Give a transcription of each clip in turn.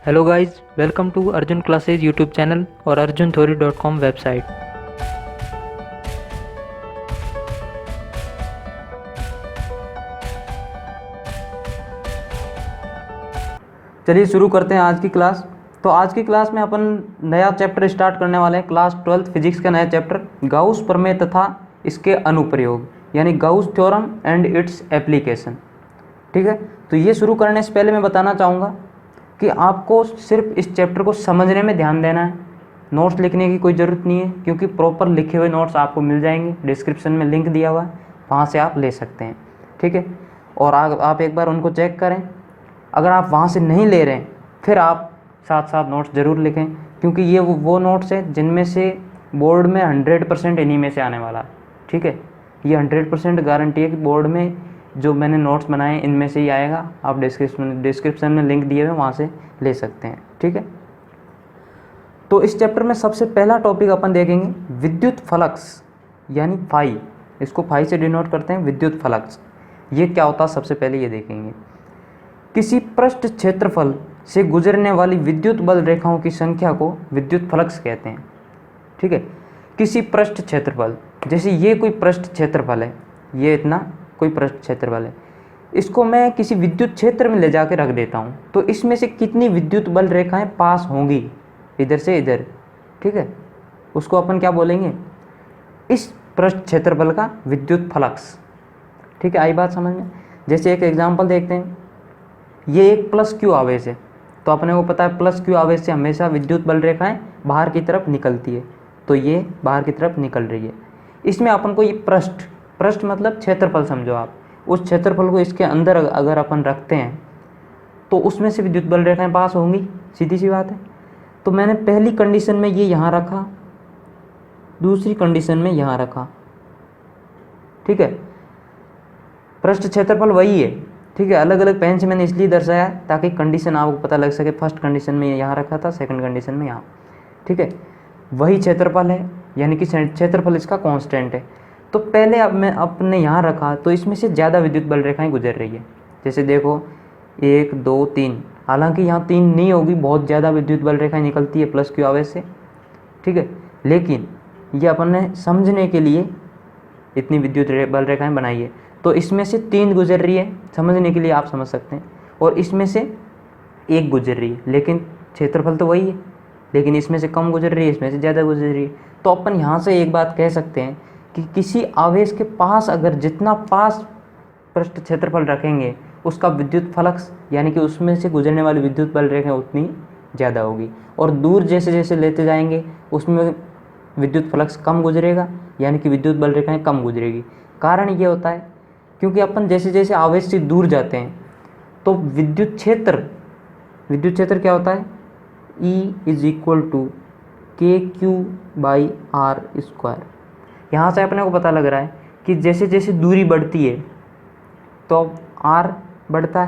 Hello guys, welcome to Arjun classes YouTube channel और arjuntheory.com website. चलिए शुरू करते हैं आज की क्लास। तो आज की क्लास में अपन नया चैप्टर स्टार्ट करने वाले हैं, क्लास 12 फिजिक्स का नया चैप्टर गाउस प्रमेय तथा इसके अनुप्रयोग, यानी Gauss theorem and its application. ठीक है, तो ये शुरू करने से पहले मैं बताना चाहूँगा कि आपको सिर्फ इस चैप्टर को समझने में ध्यान देना है। नोट्स लिखने की कोई ज़रूरत नहीं है, क्योंकि प्रॉपर लिखे हुए नोट्स आपको मिल जाएंगे। डिस्क्रिप्शन में लिंक दिया हुआ है, वहाँ से आप ले सकते हैं। ठीक है, और आप एक बार उनको चेक करें। अगर आप वहाँ से नहीं ले रहे हैं, फिर आप साथ साथ नोट्स ज़रूर लिखें, क्योंकि ये वो नोट्स हैं जिनमें से बोर्ड में 100% इन्हीं में से आने वाला है। ठीक है, ये 100% गारंटी है कि बोर्ड में जो मैंने नोट्स बनाए इनमें से ही आएगा। आप डिस्क्रिप्शन में लिंक दिए हुए वहाँ से ले सकते हैं। ठीक है, तो इस चैप्टर में सबसे पहला टॉपिक अपन देखेंगे विद्युत फ्लक्स, यानी फाई। इसको फाई से डिनोट करते हैं, विद्युत फ्लक्स। ये क्या होता है सबसे पहले ये देखेंगे। किसी पृष्ठ क्षेत्रफल से गुजरने वाली विद्युत बल रेखाओं की संख्या को विद्युत फ्लक्स कहते हैं। ठीक है, किसी पृष्ठ क्षेत्रफल, जैसे ये कोई पृष्ठ क्षेत्रफल है, ये इतना कोई पृष्ठ क्षेत्रफल है, इसको मैं किसी विद्युत क्षेत्र में ले जाकर रख देता हूँ, तो इसमें से कितनी विद्युत बल रेखाएं पास होंगी इधर से इधर। ठीक है, उसको अपन क्या बोलेंगे, इस पृष्ठ क्षेत्रफल का विद्युत फ्लक्स। ठीक है, आई बात समझ में। जैसे एक एग्जांपल देखते हैं, ये एक प्लस क्यू आवेश है, तो अपने को पता है प्लस क्यू आवेश से हमेशा विद्युत बल रेखाएं बाहर की तरफ निकलती है, तो ये बाहर की तरफ निकल रही है। इसमें अपन को ये पृष्ठ मतलब क्षेत्रफल समझो आप, उस क्षेत्रफल को इसके अंदर अगर अपन रखते हैं तो उसमें से विद्युत बल रेखाएं पास होंगी, सीधी सी बात है। तो मैंने पहली कंडीशन में ये यहाँ रखा, दूसरी कंडीशन में यहाँ रखा। ठीक है, पृष्ठ क्षेत्रफल वही है। ठीक है, अलग अलग पेन से मैंने इसलिए दर्शाया ताकि कंडीशन आपको पता लग सके। फर्स्ट कंडीशन में यहाँ रखा था, सेकंड कंडीशन में यहाँ। ठीक है, वही क्षेत्रफल है, यानी कि क्षेत्रफल इसका कांस्टेंट है। तो पहले अब मैं अपने यहाँ रखा, तो इसमें से ज़्यादा विद्युत बल रेखाएं गुजर रही है। जैसे देखो 1 2 3, हालांकि यहाँ 3 नहीं होगी, बहुत ज़्यादा विद्युत बल रेखाएं निकलती है प्लस क्यू आवेश से। ठीक है, लेकिन ये अपन ने समझने के लिए इतनी विद्युत बल रेखाएं बनाई है, तो इसमें से 3 गुजर रही है, समझने के लिए आप समझ सकते हैं, और इसमें से 1 गुजर रही है, लेकिन क्षेत्रफल तो वही है, लेकिन इसमें से कम गुजर रही है, इसमें से ज़्यादा गुजर रही है। तो अपन यहाँ से एक बात कह सकते हैं कि किसी आवेश के पास अगर जितना पास पृष्ठ क्षेत्रफल रखेंगे, उसका विद्युत फ्लक्स, यानी कि उसमें से गुजरने वाली विद्युत बल रेखाएं उतनी ज़्यादा होगी, और दूर जैसे जैसे लेते जाएंगे उसमें विद्युत फ्लक्स कम गुजरेगा, यानी कि विद्युत बल रेखाएं कम गुजरेगी। कारण ये होता है क्योंकि अपन जैसे जैसे आवेश से दूर जाते हैं तो विद्युत क्षेत्र क्या होता है, E = KQ/R²। यहाँ से अपने को पता लग रहा है कि जैसे जैसे दूरी बढ़ती है तो R बढ़ता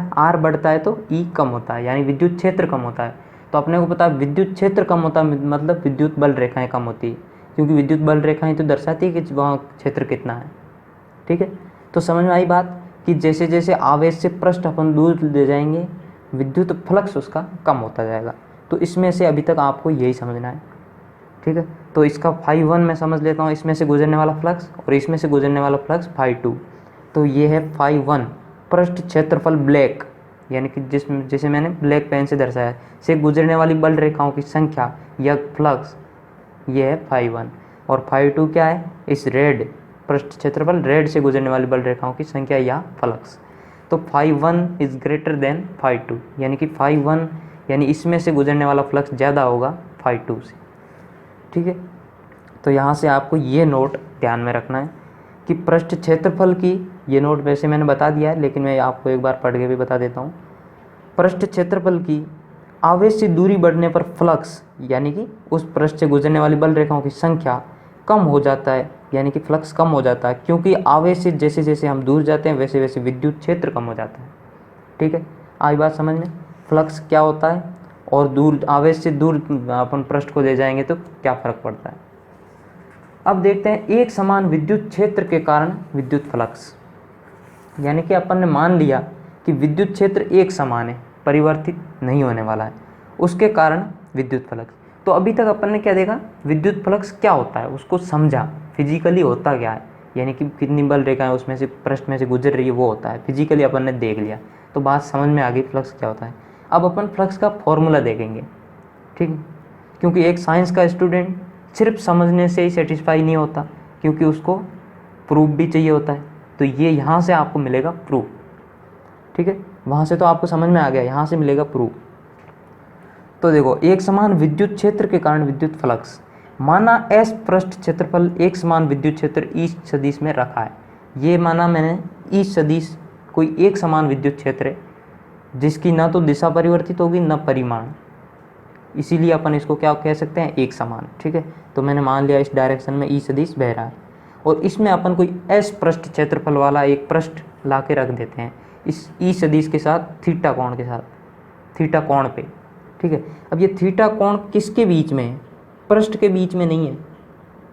है तो E कम होता है, यानी विद्युत क्षेत्र कम होता है। तो अपने को पता है विद्युत क्षेत्र कम होता है मतलब विद्युत बल रेखाएं कम होती है, क्योंकि विद्युत बल रेखाएं तो दर्शाती है कि वहाँ क्षेत्र कितना है। ठीक है, तो समझ में आई बात कि जैसे जैसे आवेश से पृष्ठ अपन दूर ले जाएंगे, विद्युत फ्लक्स उसका कम होता जाएगा। तो इसमें से अभी तक आपको यही समझना है। ठीक है, तो इसका φ1 मैं समझ लेता हूँ, इसमें से गुजरने वाला फ्लक्स और इसमें से गुजरने वाला फ्लक्स φ2। तो ये है φ1, पृष्ठ क्षेत्रफल ब्लैक, यानी कि जैसे मैंने ब्लैक पेन से दर्शाया, से गुजरने वाली बल रेखाओं की संख्या या फ्लक्स, ये है φ1। और φ2 क्या है, इस रेड पृष्ठ क्षेत्रफल रेड से गुजरने वाली बल रेखाओं की संख्या या फ्लक्स। तो φ1 इज़ ग्रेटर देन φ2, यानी कि φ1 यानी इसमें से गुजरने वाला फ्लक्स ज़्यादा होगा φ2 से। ठीक है, तो यहाँ से आपको ये नोट ध्यान में रखना है कि पृष्ठ क्षेत्रफल की, ये नोट वैसे मैंने बता दिया है, लेकिन मैं आपको एक बार पढ़ के भी बता देता हूँ। पृष्ठ क्षेत्रफल की आवेश से दूरी बढ़ने पर फ्लक्स, यानी कि उस पृष्ठ से गुजरने वाली बल रेखाओं की संख्या कम हो जाता है, यानी कि फ्लक्स कम हो जाता है, क्योंकि आवेश से जैसे जैसे हम दूर जाते हैं वैसे वैसे विद्युत क्षेत्र कम हो जाता है। ठीक है, आई बात समझ में। फ्लक्स क्या होता है और दूर आवेश से दूर अपन पृष्ठ को ले जाएंगे तो क्या फ़र्क पड़ता है। अब देखते हैं एक समान विद्युत क्षेत्र के कारण विद्युत फ्लक्स, यानी कि अपन ने मान लिया कि विद्युत क्षेत्र एक समान है, परिवर्तित नहीं होने वाला है, उसके कारण विद्युत फ्लक्स। तो अभी तक अपन ने क्या देखा, विद्युत फ्लक्स क्या होता है उसको समझा, फिजिकली होता क्या है, यानी कि कितनी बल रेखाएं उसमें से पृष्ठ में से गुजर रही है वो होता है, फिजिकली अपन ने देख लिया, तो बात समझ में आ गई फ्लक्स क्या होता है। अब अपन फ्लक्स का फॉर्मूला देखेंगे, ठीक है, क्योंकि एक साइंस का स्टूडेंट सिर्फ समझने से ही सेटिस्फाई नहीं होता, क्योंकि उसको प्रूफ भी चाहिए होता है। तो ये यहाँ से आपको मिलेगा प्रूफ, ठीक है, वहाँ से तो आपको समझ में आ गया, यहाँ से मिलेगा प्रूफ। तो देखो, एक समान विद्युत क्षेत्र के कारण विद्युत फ्लक्स, माना एस पृष्ठ क्षेत्रफल एक समान विद्युत क्षेत्र ई सदिश में रखा है। ये माना मैंने ई सदिश कोई एक समान विद्युत क्षेत्र है जिसकी ना तो दिशा परिवर्तित होगी ना परिमाण, इसीलिए अपन इसको क्या कह सकते हैं, एक समान, ठीक है। तो मैंने मान लिया इस डायरेक्शन में ई सदिश बह रहा है, और इसमें अपन कोई एस पृष्ठ क्षेत्रफल वाला एक पृष्ठ ला के रख देते हैं इस ई सदिश के साथ, थीटा कोण के साथ, थीटा कोण पे, ठीक है। अब ये थीटा कोण किसके बीच में है, पृष्ठ के बीच में नहीं है,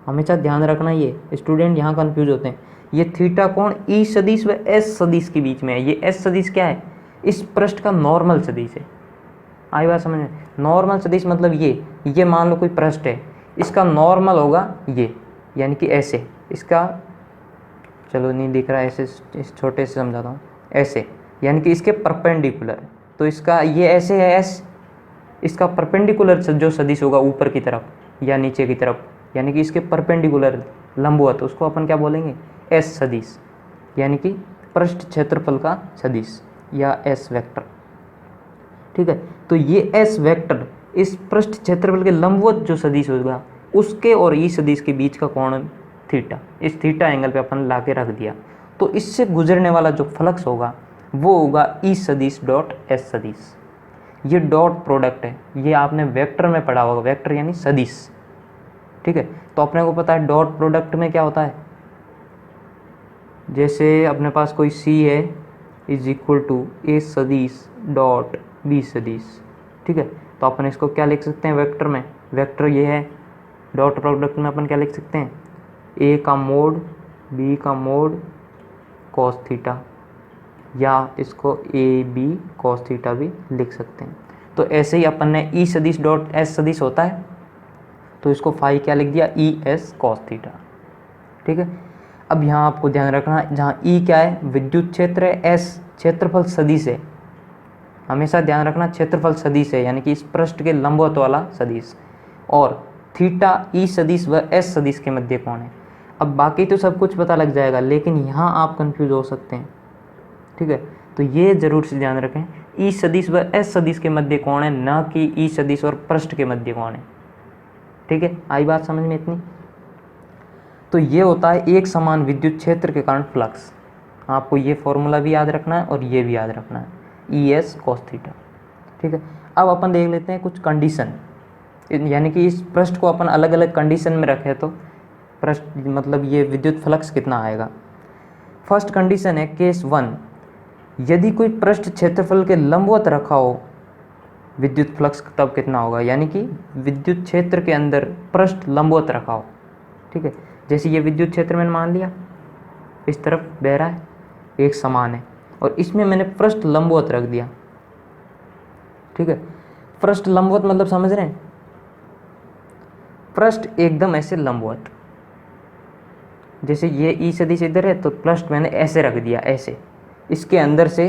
हमेशा ध्यान रखना, ये स्टूडेंट यहाँ कंफ्यूज होते हैं। ये थीटा कोण ई सदिश व एस सदिश के बीच में है। ये एस सदिश क्या है, इस पृष्ठ का नॉर्मल सदिश है। आई बात समझ में, नॉर्मल सदिश मतलब ये मान लो कोई पृष्ठ है, इसका नॉर्मल होगा ये, यानी कि ऐसे, इसका चलो नहीं दिख रहा है, ऐसे इस छोटे से समझाता हूँ, ऐसे, यानी कि इसके परपेंडिकुलर, तो इसका ये ऐसे है एस, इसका परपेंडिकुलर जो सदिश होगा ऊपर की तरफ या नीचे की तरफ, यानी कि इसके परपेंडिकुलर लंबवत, उसको अपन क्या बोलेंगे, एस सदिश, यानी कि पृष्ठ क्षेत्रफल का सदिश या एस वेक्टर, ठीक है। तो ये एस वेक्टर इस पृष्ठ क्षेत्रफल के लंबवत जो सदिश होगा उसके और ई सदिश के बीच का कोण थीटा, इस थीटा एंगल पे अपन ला के रख दिया, तो इससे गुजरने वाला जो फ्लक्स होगा वो होगा ई सदिश डॉट एस सदिश। ये डॉट प्रोडक्ट है, ये आपने वेक्टर में पढ़ा होगा, वेक्टर यानी सदिश, ठीक है। तो अपने को पता है डॉट प्रोडक्ट में क्या होता है, जैसे अपने पास कोई सी है इज इक्वल टू ए सदिश डॉट बी सदिश, ठीक है। तो अपन इसको क्या लिख सकते हैं वेक्टर में, वेक्टर ये है, डॉट प्रोडक्ट में अपन क्या लिख सकते हैं, ए का मोड बी का मोड कॉस थीटा, या इसको ए बी कॉस थीटा भी लिख सकते हैं। तो ऐसे ही अपन ने ई सदिश डॉट एस सदिश होता है, तो इसको फाई क्या लिख दिया, ई एस कॉस थीटा, ठीक है। अब यहाँ आपको ध्यान रखना, जहाँ ई क्या है, विद्युत क्षेत्र है, एस क्षेत्रफल सदिश है, हमेशा ध्यान रखना क्षेत्रफल सदिश है, यानी कि इस पृष्ठ के लंबवत वाला सदिश, और थीटा ई सदिश व एस सदिश के मध्य कोण है। अब बाकी तो सब कुछ पता लग जाएगा, लेकिन यहाँ आप कंफ्यूज हो सकते हैं, ठीक है। तो ये जरूर से ध्यान रखें, ई सदिश व एस सदिश के मध्य कोण है, न कि ई सदिश और पृष्ठ के मध्य कोण है, ठीक है। आई बात समझ में इतनी। तो ये होता है एक समान विद्युत क्षेत्र के कारण फ्लक्स, आपको ये फॉर्मूला भी याद रखना है और ये भी याद रखना है, ई एस कॉस थीटा, ठीक है। अब अपन देख लेते हैं कुछ कंडीशन, यानी कि इस पृष्ठ को अपन अलग अलग कंडीशन में रखें तो पृष्ठ मतलब ये विद्युत फ्लक्स कितना आएगा। फर्स्ट कंडीशन है केस 1, यदि कोई पृष्ठ क्षेत्रफल के लंबवत रखा हो विद्युत फ्लक्स तब कितना होगा, यानी कि विद्युत क्षेत्र के अंदर पृष्ठ लंबवत रखा हो, ठीक है। जैसे ये विद्युत क्षेत्र मैंने मान लिया इस तरफ बह रहा है, एक समान है, और इसमें मैंने पृष्ठ लंबवत रख दिया, ठीक है। पृष्ठ लंबवत मतलब समझ रहे हैं, पृष्ठ एकदम ऐसे लंबवत, जैसे ये ई सदिश इधर है तो पृष्ठ मैंने ऐसे रख दिया, ऐसे इसके अंदर से,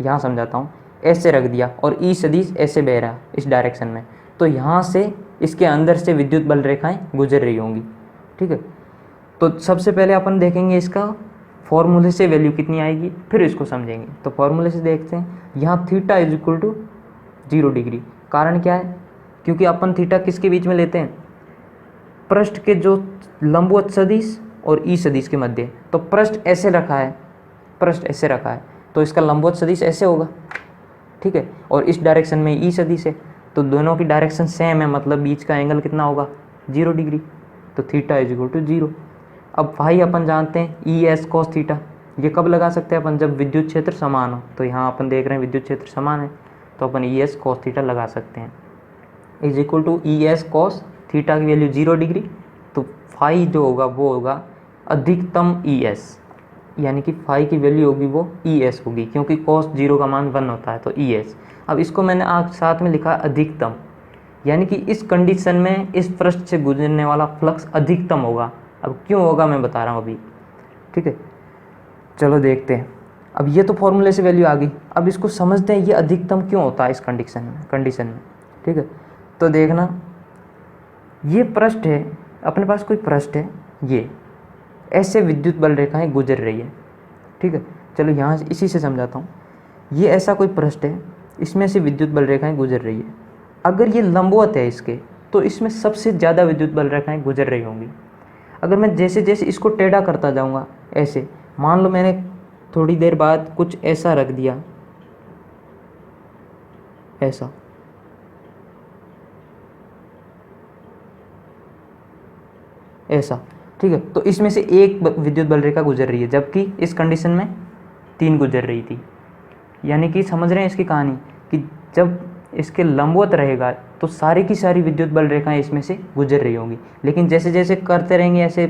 यहाँ समझाता हूँ, ऐसे रख दिया, और ई सदिश ऐसे बह रहा है इस डायरेक्शन में, तो यहाँ से इसके अंदर से विद्युत बल रेखाएं गुजर रही होंगी, ठीक है। तो सबसे पहले अपन देखेंगे इसका फॉर्मूले से वैल्यू कितनी आएगी, फिर इसको समझेंगे। तो फॉर्मूले से देखते हैं, यहाँ theta is equal to 0 degree, कारण क्या है, क्योंकि अपन थीटा किसके बीच में लेते हैं, पृष्ठ के जो लंबवत सदिश और ई सदिश के मध्य, तो पृष्ठ ऐसे रखा है, पृष्ठ ऐसे रखा है, तो इसका लंबवत सदिश ऐसे होगा, ठीक है, और इस डायरेक्शन में ई सदिश है, तो दोनों की डायरेक्शन सेम है, मतलब बीच का एंगल कितना होगा, 0 डिग्री, तो थीटा इज इक्वल टू 0। अब फाई अपन जानते हैं ई एस कॉस थीटा, ये कब लगा सकते हैं अपन, जब विद्युत क्षेत्र समान हो, तो यहाँ अपन देख रहे हैं विद्युत क्षेत्र समान है, तो अपन ई एस कॉस थीटा लगा सकते हैं, is equal to E S cos theta की वैल्यू 0 डिग्री, तो फाई जो होगा वो होगा अधिकतम ई एस, यानी कि फाई की वैल्यू होगी वो ई एस होगी, क्योंकि कॉस 0 का मान 1 होता है तो ई एस। अब इसको मैंने आज साथ में लिखा अधिकतम, यानी कि इस कंडीशन में इस पृष्ठ से गुजरने वाला फ्लक्स अधिकतम होगा। अब क्यों होगा मैं बता रहा हूँ अभी, ठीक है। चलो देखते हैं। अब ये तो फॉर्मूले से वैल्यू आ गई, अब इसको समझते हैं ये अधिकतम क्यों होता है इस कंडीशन में, ठीक है। तो देखना, ये पृष्ठ है, अपने पास कोई पृष्ठ है, ये ऐसे विद्युत बल रेखाएं गुजर रही है, ठीक है। चलो यहाँ से इसी से समझाता हूँ। ये ऐसा कोई पृष्ठ है, इसमें से विद्युत बल रेखाएं गुजर रही है। अगर ये लंबवत है इसके, तो इसमें सबसे ज़्यादा विद्युत बल रेखाएं गुजर रही होंगी। अगर मैं जैसे जैसे इसको टेढ़ा करता जाऊँगा, ऐसे मान लो मैंने थोड़ी देर बाद कुछ ऐसा रख दिया, ऐसा, ऐसा, ठीक है। तो इसमें से एक विद्युत बल रेखा गुजर रही है, जबकि इस कंडीशन में 3 गुजर रही थी। यानी कि समझ रहे हैं इसकी कहानी, कि जब इसके लंबवत रहेगा तो सारी की सारी विद्युत बल रेखाएं इसमें से गुजर रही होंगी, लेकिन जैसे जैसे करते रहेंगे ऐसे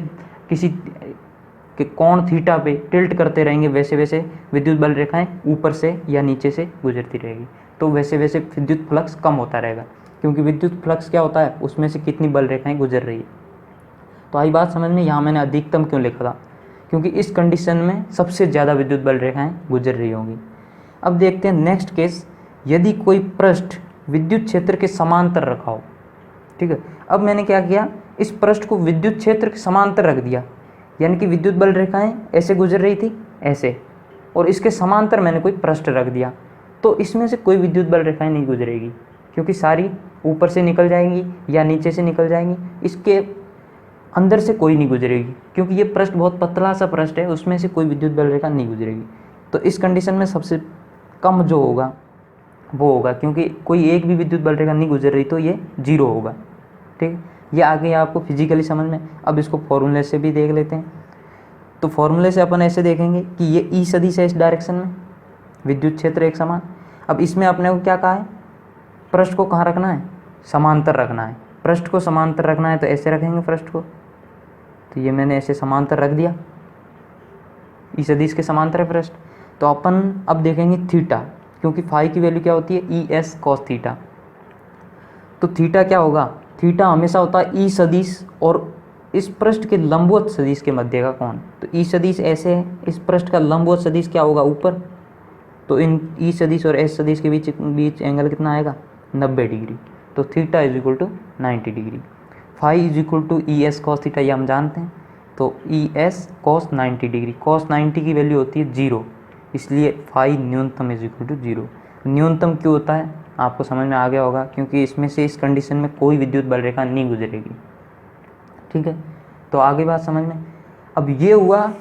किसी के कोण थीटा पे टिल्ट करते रहेंगे, वैसे वैसे विद्युत बल रेखाएं ऊपर से या नीचे से गुजरती रहेगी। तो वैसे वैसे विद्युत फ्लक्स कम होता रहेगा, क्योंकि विद्युत फ्लक्स क्या होता है, उसमें से कितनी बल रेखाएं गुजर रही है। तो आई बात समझ में। यहाँ मैंने अधिकतम क्यों लिखा था, क्योंकि इस कंडीशन में सबसे ज़्यादा विद्युत बल रेखाएं गुजर रही होंगी। अब देखते हैं नेक्स्ट केस, यदि कोई पृष्ठ विद्युत क्षेत्र के समांतर रखा हो, ठीक है। अब मैंने क्या किया, इस पृष्ठ को विद्युत क्षेत्र के समांतर रख दिया, यानी कि विद्युत बल रेखाएं ऐसे गुजर रही थी, ऐसे, और इसके समांतर मैंने कोई पृष्ठ रख दिया, तो इसमें से कोई विद्युत बल रेखाएं नहीं गुजरेगी, क्योंकि सारी ऊपर से निकल जाएंगी या नीचे से निकल जाएंगी, इसके अंदर से कोई नहीं गुजरेगी, क्योंकि ये पृष्ठ बहुत पतला सा पृष्ठ है, उसमें से कोई विद्युत बल रेखा नहीं गुजरेगी। तो इस कंडीशन में सबसे कम जो होगा वो होगा, क्योंकि कोई एक भी विद्युत बल रेखा नहीं गुजर रही, तो ये 0 होगा, ठीक है। ये आ गया आपको फिजिकली समझ में। अब इसको फॉर्मूले से भी देख लेते हैं। तो फॉर्मूले से अपन ऐसे देखेंगे कि ये ई सदिश है इस डायरेक्शन में, विद्युत क्षेत्र एक समान। अब इसमें अपने को क्या कहा है, पृष्ठ को कहाँ रखना है, समांतर रखना है। पृष्ठ को समांतर रखना है तो ऐसे रखेंगे पृष्ठ को, तो ये मैंने ऐसे समांतर रख दिया, ई सदिश के समांतर है पृष्ठ। तो अपन अब देखेंगे थीटा, क्योंकि फाई की वैल्यू क्या होती है, ई एस कॉस थीटा। तो थीटा क्या होगा, थीटा हमेशा होता है ई सदिश और इस पृष्ठ के लंबवत सदिश के मध्य का कोण। तो ई सदिश ऐसे है, इस पृष्ठ का लंबवत सदिश क्या होगा, ऊपर। तो इन ई सदिश और एस सदिश के बीच एंगल कितना आएगा, 90 डिग्री। तो theta is equal to 90 degree. Phi is equal to E S cos theta, ये हम जानते हैं। तो E S cos 90 degree, cos 90 की वैल्यू होती है 0, इसलिए फाई न्यूनतम इज इक्वल टू 0। न्यूनतम क्यों होता है आपको समझ में आ गया होगा, क्योंकि इसमें से इस कंडीशन में कोई विद्युत बल रेखा नहीं गुजरेगी, ठीक है। तो आगे बात समझ में। अब ये हुआ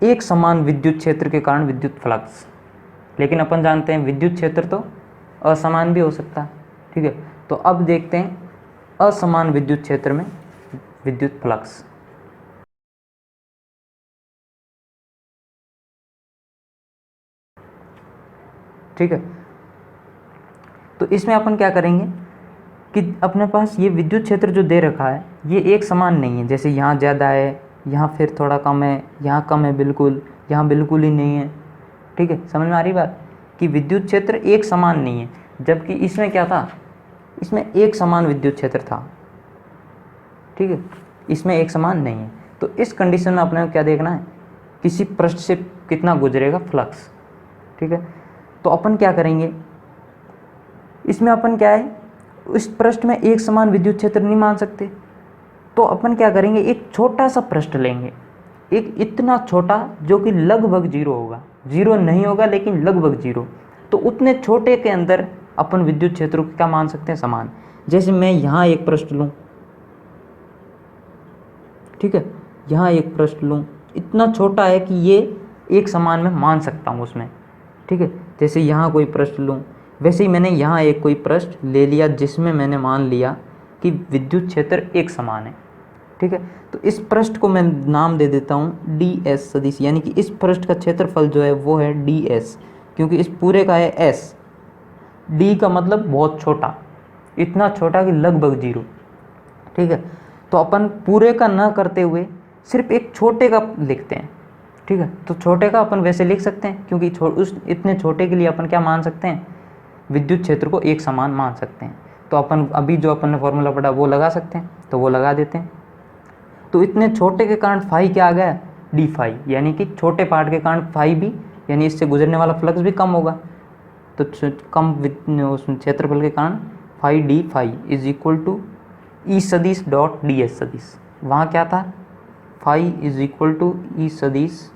एक समान विद्युत क्षेत्र के कारण विद्युत फ्लक्स, लेकिन अपन जानते हैं विद्युत क्षेत्र तो असमान भी हो सकता है, ठीक है। तो अब देखते हैं असमान विद्युत क्षेत्र में विद्युत फ्लक्स। ठीक है, तो इसमें अपन क्या करेंगे कि अपने पास ये विद्युत क्षेत्र जो दे रखा है ये एक समान नहीं है। जैसे यहाँ ज़्यादा है, यहाँ फिर थोड़ा कम है, यहाँ कम है बिल्कुल, यहाँ बिल्कुल ही नहीं है, ठीक है। समझ में आ रही बात कि विद्युत क्षेत्र एक समान नहीं है, जबकि इसमें क्या था, इसमें एक समान विद्युत क्षेत्र था, ठीक है। इसमें एक समान नहीं है। तो इस कंडीशन में अपने को क्या देखना है, किसी पृष्ठ से कितना गुजरेगा फ्लक्स, ठीक है। तो अपन क्या करेंगे, इसमें अपन क्या है, इस पृष्ठ में एक समान विद्युत क्षेत्र नहीं मान सकते, तो अपन क्या करेंगे, एक छोटा सा पृष्ठ लेंगे, एक इतना छोटा जो कि लगभग 0 होगा, 0 नहीं होगा लेकिन लगभग 0। तो उतने छोटे के अंदर अपन विद्युत क्षेत्रों को क्या मान सकते हैं, समान। जैसे मैं यहाँ एक पृष्ठ लूँ, ठीक है, यहाँ एक पृष्ठ लूँ, इतना छोटा है कि ये एक समान में मान सकता हूँ उसमें, ठीक है। जैसे यहाँ कोई पृष्ठ लूँ, वैसे ही मैंने यहाँ एक कोई पृष्ठ ले लिया जिसमें मैंने मान लिया कि विद्युत क्षेत्र एक समान है, ठीक है। तो इस पृष्ठ को मैं नाम दे देता हूँ डी एस सदिश, यानी कि इस पृष्ठ का क्षेत्रफल जो है वो है डी एस, क्योंकि इस पूरे का है एस। डी का मतलब बहुत छोटा, इतना छोटा कि लगभग 0, ठीक है। तो अपन पूरे का ना करते हुए सिर्फ एक छोटे का लिखते हैं, ठीक है। तो छोटे का अपन वैसे लिख सकते हैं क्योंकि उस इतने छोटे के लिए अपन क्या मान सकते हैं, विद्युत क्षेत्र को एक समान मान सकते हैं। तो अपन अभी जो अपन ने फॉर्मूला पढ़ा वो लगा सकते हैं, तो वो लगा देते हैं। तो इतने छोटे के कारण फाई क्या आ गया, डी फाई, यानी कि छोटे पार्ट के कारण फाई भी, यानी इससे गुजरने वाला फ्लक्स भी कम होगा। तो कम उस क्षेत्रफल के कारण phi d phi is equal to E सदिश डॉट डी एस सदिश। वहाँ क्या था, phi is equal to E सदिश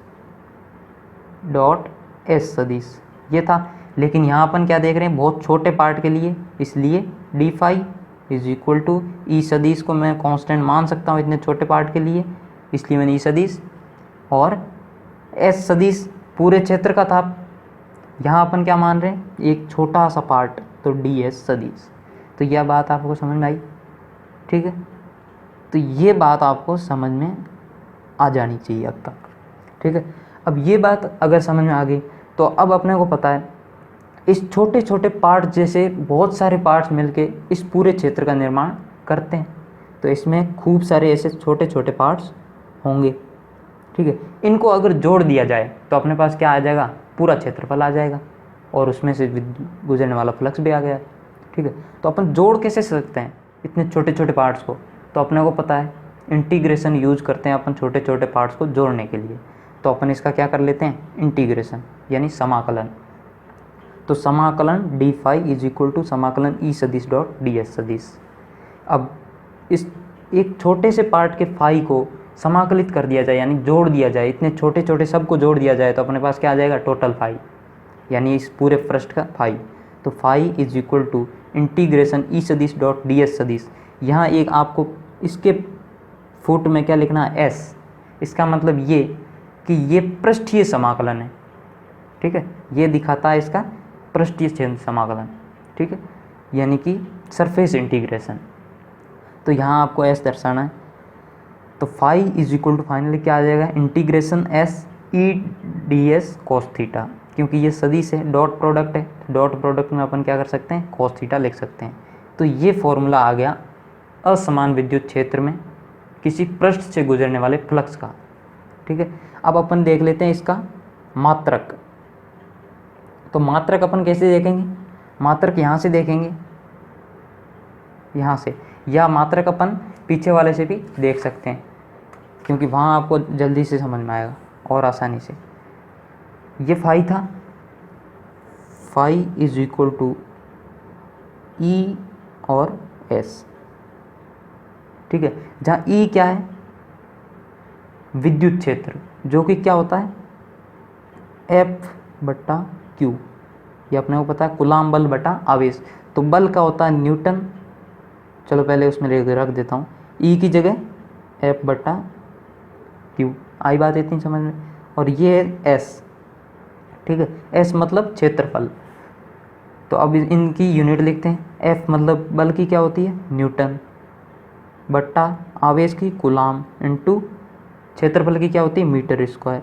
डॉट एस सदिश ये था। लेकिन यहाँ अपन क्या देख रहे हैं, बहुत छोटे पार्ट के लिए, इसलिए d phi is equal to E सदिश को मैं कांस्टेंट मान सकता हूँ इतने छोटे पार्ट के लिए, इसलिए मैंने ई सदिश, और एस सदिश पूरे क्षेत्र का था। यहाँ अपन क्या मान रहे हैं, एक छोटा सा पार्ट, तो डी एस सदिश। तो यह बात आपको समझ में आई, ठीक है। तो ये बात आपको समझ में आ जानी चाहिए अब तक, ठीक है। अब ये बात अगर समझ में आ गई तो अब अपने को पता है इस छोटे छोटे पार्ट जैसे बहुत सारे पार्ट्स मिलके इस पूरे क्षेत्र का निर्माण करते हैं। तो इसमें खूब सारे ऐसे छोटे छोटे पार्ट्स होंगे, ठीक है। इनको अगर जोड़ दिया जाए तो अपने पास क्या आ जाएगा, पूरा क्षेत्रफल आ जाएगा, और उसमें से गुजरने वाला फ्लक्स भी आ गया, ठीक है। तो अपन जोड़ कैसे सकते हैं इतने छोटे छोटे पार्ट्स को, तो अपने को पता है इंटीग्रेशन यूज करते हैं अपन छोटे छोटे पार्ट्स को जोड़ने के लिए। तो अपन इसका क्या कर लेते हैं, इंटीग्रेशन यानी समाकलन। तो समाकलन D phi is equal to समाकलन ई सदिश डॉट डी एस सदिश। अब इस एक छोटे से पार्ट के फाई को समाकलित कर दिया जाए, यानी जोड़ दिया जाए, इतने छोटे छोटे सब को जोड़ दिया जाए, तो अपने पास क्या आ जाएगा, टोटल फाई, यानी इस पूरे पृष्ठ का फाई। तो phi is equal to integration E सदिश डॉट डी एस सदिश। यहाँ एक आपको इसके फुट में क्या लिखना है, एस। इसका मतलब ये कि ये पृष्ठीय समाकलन है, ठीक है। ये दिखाता है इसका पृष्ठीय समाकलन, ठीक है, यानी कि सरफेस इंटीग्रेशन। तो यहाँ आपको एस दर्शाना है। तो phi is equal to finally क्या आ जाएगा, integration S E D S cos theta, क्योंकि ये सदिश है, डॉट प्रोडक्ट है, डॉट प्रोडक्ट में अपन क्या कर सकते हैं, कॉस थीटा लिख सकते हैं। तो ये फॉर्मूला आ गया असमान विद्युत क्षेत्र में किसी पृष्ठ से गुजरने वाले फ्लक्स का, ठीक है। अब अपन देख लेते हैं इसका मात्रक। तो मात्रक अपन कैसे देखेंगे, मात्रक यहाँ से देखेंगे, यहाँ से, या मात्रक अपन पीछे वाले से भी देख सकते हैं, क्योंकि वहाँ आपको जल्दी से समझ में आएगा और आसानी से। ये फाई था, फाई इज इक्वल टू ई और एस, ठीक है। जहाँ ई क्या है, विद्युत क्षेत्र, जो कि क्या होता है, एफ बट्टा क्यू, ये अपने को पता है, कूलाम बल बटा आवेश। तो बल का होता है न्यूटन, चलो पहले उसमें रख देता हूँ, ई की जगह एफ बट्टा क्यू, आई बात इतनी समझ में। और ये है एस, ठीक है, एस मतलब क्षेत्रफल। तो अब इनकी यूनिट लिखते हैं, एफ मतलब बल की क्या होती है, न्यूटन, बट्टा आवेश की कूलाम, इनटू क्षेत्रफल की क्या होती है, मीटर स्क्वायर,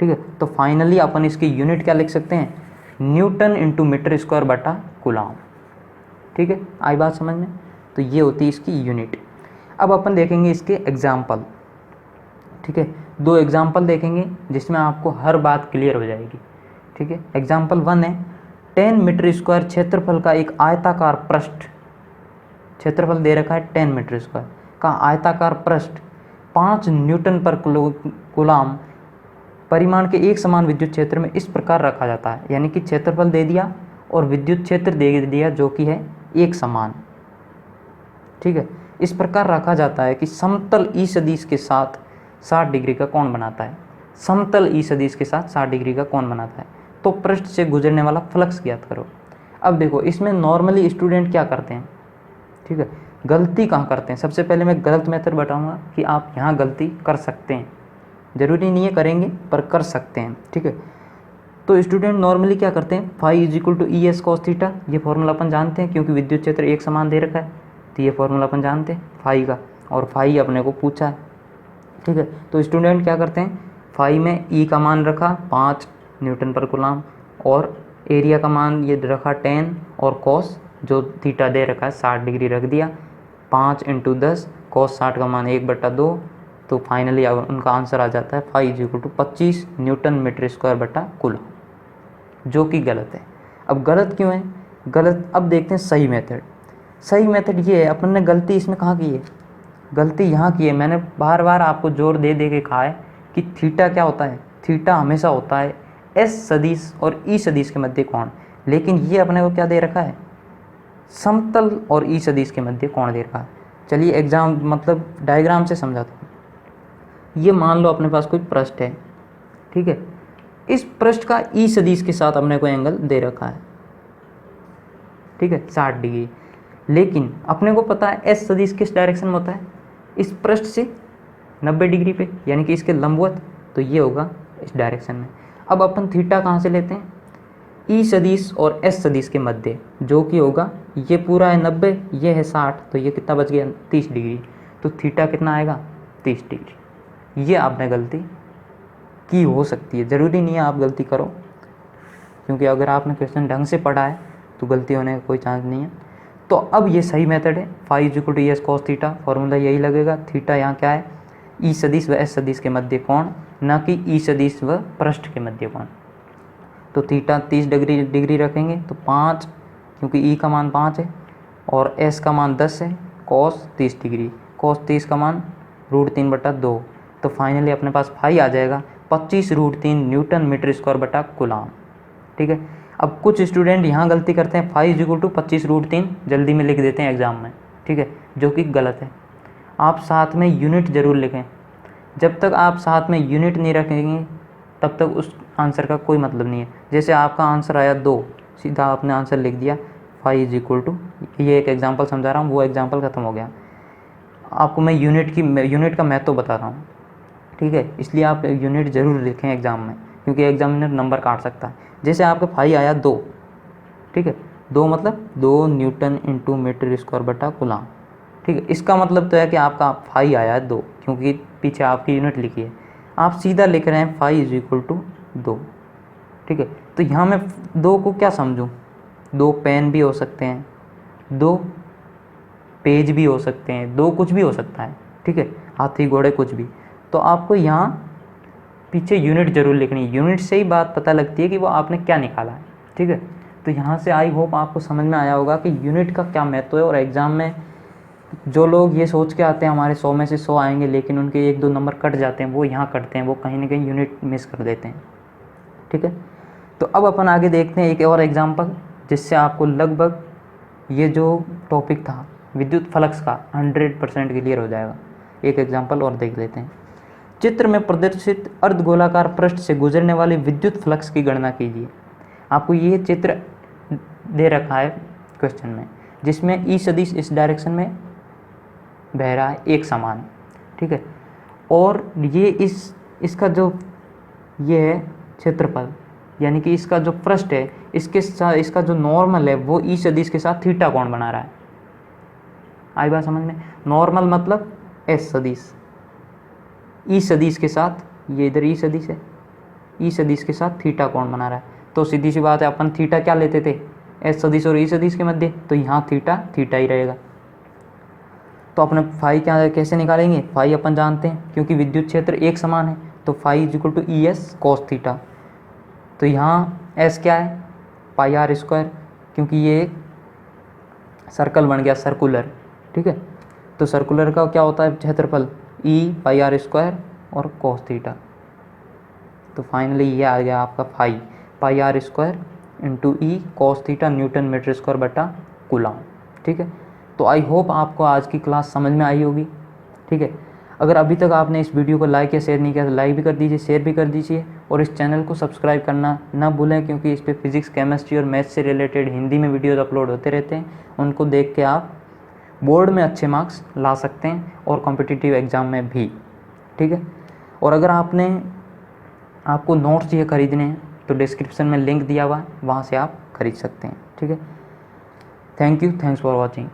ठीक है। तो फाइनली अपन इसकी यूनिट क्या लिख सकते हैं, न्यूटन इंटू मीटर स्क्वायर बटा कूलाम, ठीक है, आई बात समझ में। तो ये होती है इसकी यूनिट। अब अपन देखेंगे इसके एग्जाम्पल, ठीक है, 2 एग्जाम्पल देखेंगे जिसमें आपको हर बात क्लियर हो जाएगी, ठीक है। एग्जाम्पल 1 है, 10 मीटर स्क्वायर क्षेत्रफल का एक आयताकार पृष्ठ, क्षेत्रफल दे रखा है 10 मीटर स्क्वायर का आयताकार पृष्ठ 5 न्यूटन पर कूलाम परिमाण के एक समान विद्युत क्षेत्र में इस प्रकार रखा जाता है, यानी कि क्षेत्रफल दे दिया और विद्युत क्षेत्र दे दिया जो कि है एक समान, ठीक है। इस प्रकार रखा जाता है कि समतल ई सदिश के साथ 60 डिग्री का कोण बनाता है, समतल ई सदिश के साथ 60 डिग्री का कोण बनाता है। तो पृष्ठ से गुजरने वाला फ्लक्स ज्ञात करो। अब देखो इसमें नॉर्मली स्टूडेंट क्या करते हैं, ठीक है, गलती कहाँ करते हैं। सबसे पहले मैं गलत मेथड बताऊंगा कि आप यहाँ गलती कर सकते हैं, ज़रूरी नहीं है करेंगे पर कर सकते हैं, ठीक है। तो स्टूडेंट नॉर्मली क्या करते हैं, phi is equal to E S cos theta, ये फॉर्मूला अपन जानते हैं क्योंकि विद्युत क्षेत्र एक समान दे रखा है, तो ये फॉर्मूला अपन जानते हैं फाई का, और फाई अपने को पूछा है, ठीक है। तो स्टूडेंट क्या करते हैं, फाई में ई का मान रखा 5 न्यूटन पर कूलाम, और एरिया का मान ये रखा 10, और कॉस जो थीटा दे रखा है 60 डिग्री रख दिया, 5 × 10, कॉस 60 का मान 1/2, तो फाइनली अब उनका आंसर आ जाता है phi is equal to 25 newton metre square बटा कूलम, जो कि गलत है। अब गलत क्यों है? गलत, अब देखते हैं सही मेथड। सही मेथड ये है, अपन ने गलती इसमें कहाँ की है? गलती यहाँ की है, मैंने बार बार आपको जोर दे दे के कहा है कि थीटा क्या होता है? थीटा हमेशा होता है एस सदिश और ई सदिश के मध्य कोण, लेकिन ये अपने को क्या दे रखा है? समतल और ई सदिश के मध्य कोण दे रखा है। चलिए एग्जाम मतलब डायग्राम से समझाता हूँ। ये मान लो अपने पास कोई पृष्ठ है, ठीक है, इस पृष्ठ का ई सदिश के साथ अपने को एंगल दे रखा है, ठीक है, 60 डिग्री। लेकिन अपने को पता है एस सदिश किस डायरेक्शन में होता है? इस पृष्ठ से 90 डिग्री पे, यानी कि इसके लंबवत, तो ये होगा इस डायरेक्शन में। अब अपन थीटा कहाँ से लेते हैं? ई सदिश और एस सदिश के मध्य, जो कि होगा ये पूरा है 90, ये है 60, तो ये कितना बच गया? 30 डिग्री। तो थीटा कितना आएगा? 30 डिग्री। ये आपने गलती की हो सकती है, ज़रूरी नहीं है आप गलती करो, क्योंकि अगर आपने क्वेश्चन ढंग से पढ़ा है तो गलती होने का कोई चांस नहीं है। तो अब ये सही मेथड है, phi is equal to S cos theta, formula यही लगेगा। थीटा यहाँ क्या है? ई सदिश व एस सदिश के मध्य कोण, ना कि ई सदिश व पृष्ठ के मध्य कोण। तो थीटा 30 डिग्री रखेंगे तो 5, क्योंकि ई का मान 5 है और एस का मान 10 है, कॉस 30 डिग्री, कॉस 30 का मान √3/2। तो फाइनली अपने पास फाई आ जाएगा 25√3 न्यूटन मीटर स्क्वायर बटा कूलम, ठीक है। अब कुछ स्टूडेंट यहाँ गलती करते हैं, फाई इज इक्वल टू 25√3 जल्दी में लिख देते हैं एग्ज़ाम में, ठीक है, जो कि गलत है। आप साथ में यूनिट ज़रूर लिखें। जब तक आप साथ में यूनिट नहीं रखेंगे तब तक उस आंसर का कोई मतलब नहीं है। जैसे आपका आंसर आया 2, सीधा आपने आंसर लिख दिया फाई इज इक्वल टू, ये एक एग्जांपल समझा रहा हूँ, वो एग्जांपल ख़त्म हो गया। आपको मैं यूनिट का महत्व बता रहा हूँ, ठीक है, इसलिए आप यूनिट ज़रूर लिखें एग्ज़ाम में, क्योंकि एग्जामिनर नंबर काट सकता है। जैसे आपका फाई आया 2, ठीक है, 2 मतलब 2 न्यूटन इंटू मीटर स्क्वायर बटा कूलम, ठीक है। इसका मतलब तो है कि आपका फाई आया है 2, क्योंकि पीछे आपकी यूनिट लिखी है। आप सीधा लिख रहे हैं फाई इज इक्वल टू 2, ठीक है। तो यहाँ मैं 2 को क्या समझूँ? 2 पेन भी हो सकते हैं, 2 पेज भी हो सकते हैं, 2 कुछ भी हो सकता है, ठीक है, हाथी घोड़े कुछ भी। तो आपको यहाँ पीछे यूनिट ज़रूर लिखनी है, यूनिट से ही बात पता लगती है कि वो आपने क्या निकाला है, ठीक है। तो यहाँ से आई होप आपको समझ में आया होगा कि यूनिट का क्या महत्व है। और एग्ज़ाम में जो लोग ये सोच के आते हैं हमारे 100 में से 100 आएंगे, लेकिन उनके 1-2 नंबर कट जाते हैं, वो यहाँ कटते हैं, वो कहीं ना कहीं यूनिट मिस कर देते हैं, ठीक है। तो अब अपन आगे देखते हैं एक और एग्जांपल, जिससे आपको लगभग ये जो टॉपिक था विद्युत फ्लक्स का 100% क्लियर हो जाएगा। एक एग्जांपल और देख लेते हैं। चित्र में प्रदर्शित अर्धगोलाकार पृष्ठ से गुजरने वाले विद्युत फ्लक्स की गणना कीजिए। आपको ये चित्र दे रखा है क्वेश्चन में, जिसमें ई सदिश इस डायरेक्शन में बह रहा है, एक समान, ठीक है। और ये इसका जो ये है क्षेत्रफल, यानी कि इसका जो पृष्ठ है, इसके साथ इसका जो नॉर्मल है वो ई सदिश के साथ थीटा कोण बना रहा है। आई बात समझ में? नॉर्मल मतलब एस सदिश, ई सदिश के साथ, ये इधर ई सदिश है, ई सदिश के साथ थीटा कोण बना रहा है। तो सीधी सी बात है, अपन थीटा क्या लेते थे? एस सदिश और ई सदिश के मध्य, तो यहाँ थीटा ही रहेगा। तो अपने फाई क्या कैसे निकालेंगे? फाई अपन जानते हैं, क्योंकि विद्युत क्षेत्र एक समान है, तो phi is equal to E S cos theta. तो यहाँ एस क्या है? पाई आर स्क्वायर, क्योंकि ये एक सर्कल बन गया, सर्कुलर, ठीक है। तो सर्कुलर का क्या होता है क्षेत्रफल? ई पाई आर स्क्वायर और कॉस थीटा। तो फाइनली ये आ गया आपका phi, pi R square into E cos theta newton metre square बटा कूलम, ठीक है। तो आई होप आपको आज की क्लास समझ में आई होगी, ठीक है। अगर अभी तक आपने इस वीडियो को लाइक या शेयर नहीं किया तो लाइक भी कर दीजिए, शेयर भी कर दीजिए, और इस चैनल को सब्सक्राइब करना ना भूलें, क्योंकि इस पे फिजिक्स, केमिस्ट्री और मैथ्स से रिलेटेड हिंदी में वीडियोज़ अपलोड होते रहते हैं। उनको देख के आप बोर्ड में अच्छे मार्क्स ला सकते हैं और कॉम्पिटिटिव एग्ज़ाम में भी, ठीक है। और अगर आपको नोट्स चाहिए खरीदने हैं तो डिस्क्रिप्शन में लिंक दिया हुआ है, वहाँ से आप खरीद सकते हैं, ठीक है। Thank you, thanks for watching.